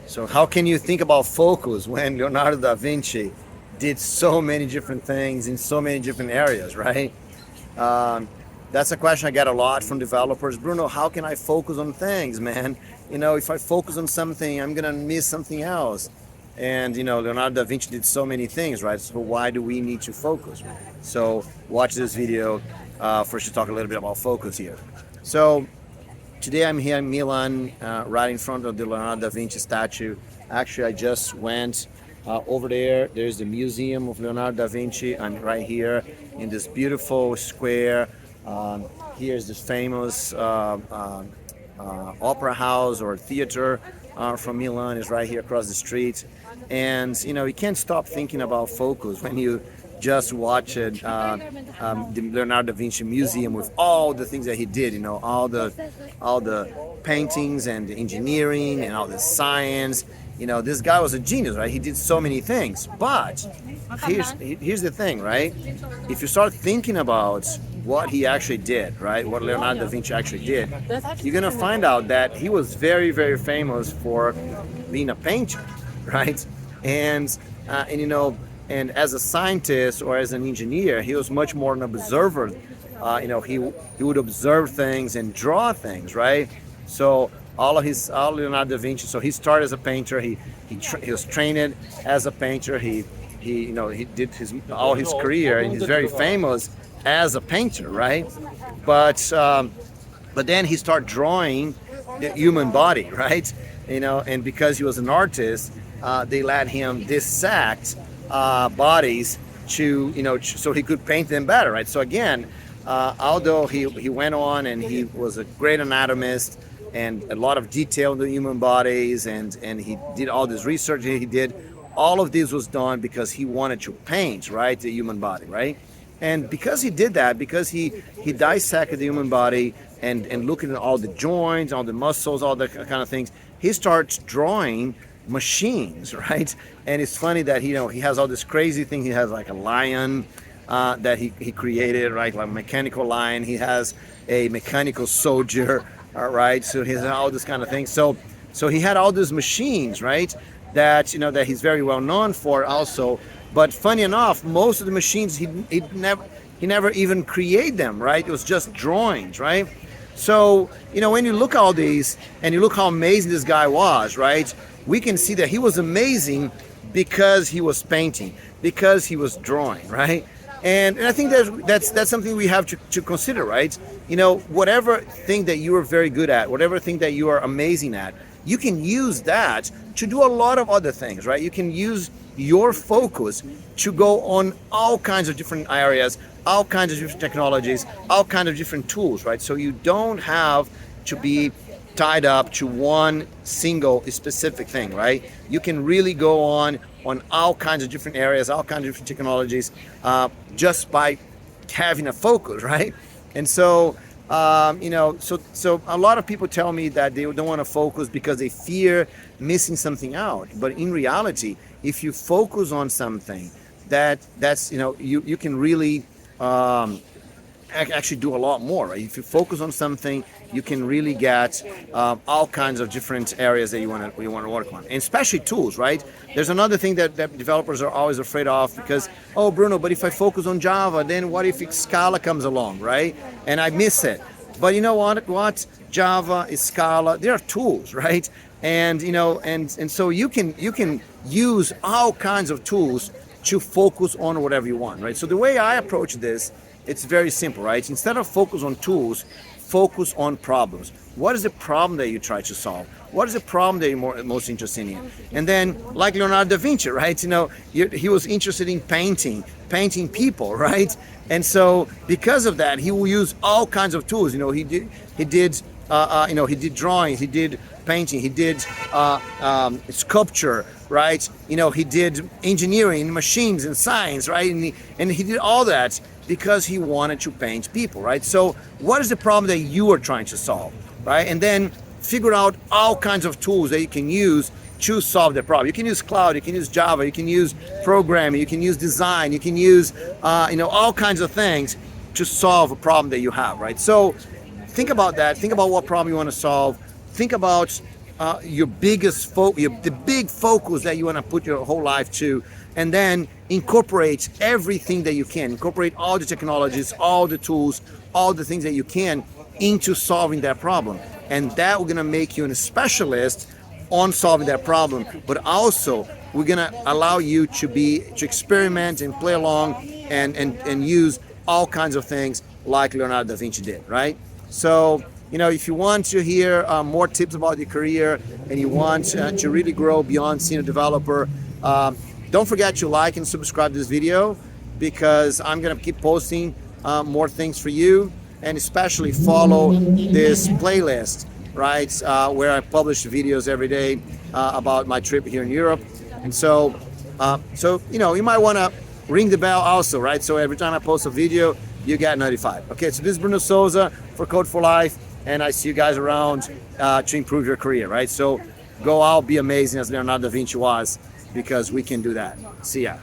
So how can you think about focus when Leonardo da Vinci did so many different things in so many different areas, right? Um, that's a question I get a lot from developers. Bruno, how can I focus on things, man? If I focus on something, I'm gonna miss something else. And Leonardo da Vinci did so many things, right? So why do we need to focus? So watch this video for us to talk a little bit about focus here. So today I'm here in Milan, right in front of the Leonardo da Vinci statue. Actually, I just went over there. There's the Museum of Leonardo da Vinci. I'm right here in this beautiful square. Here's this famous opera house or theater from Milan. Is right here across the street. And you can't stop thinking about focus when you just watch it, the Leonardo da Vinci Museum with all the things that he did. All the paintings and the engineering and all the science. This guy was a genius, right? He did so many things. But here's the thing, right? If you start thinking about what he actually did, right? What Leonardo da Vinci actually did, you're gonna find out that he was very, very famous for being a painter, right? And as a scientist or as an engineer, he was much more an observer. He would observe things and draw things, right? So all Leonardo da Vinci. So he started as a painter. He was trained as a painter. He did all his career, and he's very famous as a painter, right? But then he started drawing the human body, right? And because he was an artist, they let him dissect bodies so he could paint them better, right? So again, although he went on and he was a great anatomist and a lot of detail in the human bodies, and he did all this research he did, all of this was done because he wanted to paint, right, the human body, right? And because he did that, because he dissected the human body and looking at all the joints, all the muscles, all that kind of things, he starts drawing machines, right? And it's funny that he has all this crazy thing. He has like a lion that he created, right? Like a mechanical lion. He has a mechanical soldier, right? So he has all this kind of thing. So he had all these machines, right? That he's very well known for also. But funny enough, most of the machines he never even created them, right? It was just drawings, right? So when you look at all these and you look how amazing this guy was, right? We can see that he was amazing because he was painting, because he was drawing, right? And I think that's something we have to consider, right? Whatever thing that you are very good at, whatever thing that you are amazing at, you can use that to do a lot of other things, right? You can use your focus to go on all kinds of different areas, all kinds of different technologies, all kinds of different tools, right? So you don't have to be tied up to one single specific thing, right? You can really go on all kinds of different areas, all kinds of different technologies, just by having a focus, right? And so, so a lot of people tell me that they don't want to focus because they fear missing something out. But in reality, if you focus on something, that's you can really actually do a lot more, right? If you focus on something, you can really get all kinds of different areas that you want to work on, and especially tools, right? There's another thing that developers are always afraid of because, oh, Bruno, but if I focus on Java, then what if Scala comes along, right? And I miss it. But you know what? Java, Scala, they are tools, right? And and so you can use all kinds of tools to focus on whatever you want, right? So the way I approach this, it's very simple, right? Instead of focus on tools, focus on problems. What is the problem that you try to solve? What is the problem that you're most interested in? And then, like Leonardo da Vinci, right? He was interested in painting people, right? And so, because of that, he will use all kinds of tools. He did drawings, he did painting, he did sculpture, right? He did engineering, machines, and science, right? And he did all that because he wanted to paint people, right? So what is the problem that you are trying to solve, right? And then figure out all kinds of tools that you can use to solve the problem. You can use cloud, you can use Java, you can use programming, you can use design, you can use all kinds of things to solve a problem that you have, right? So think about that. Think about what problem you want to solve. Think about your the big focus that you want to put your whole life to, and then incorporate everything that you can, incorporate all the technologies, all the tools, all the things that you can into solving that problem. And that we're gonna make you a specialist on solving that problem, but also we're gonna allow you to experiment and play along and use all kinds of things like Leonardo da Vinci did, right? So, if you want to hear more tips about your career and you want to really grow beyond senior developer, don't forget to like and subscribe to this video, because I'm gonna keep posting more things for you, and especially follow this playlist, right, where I publish videos every day about my trip here in Europe. And so you might want to ring the bell also, right? So every time I post a video, you get notified. Okay, so this is Bruno Souza for Code for Life, and I see you guys around to improve your career, right? So go out, be amazing as Leonardo da Vinci was, because we can do that. See ya.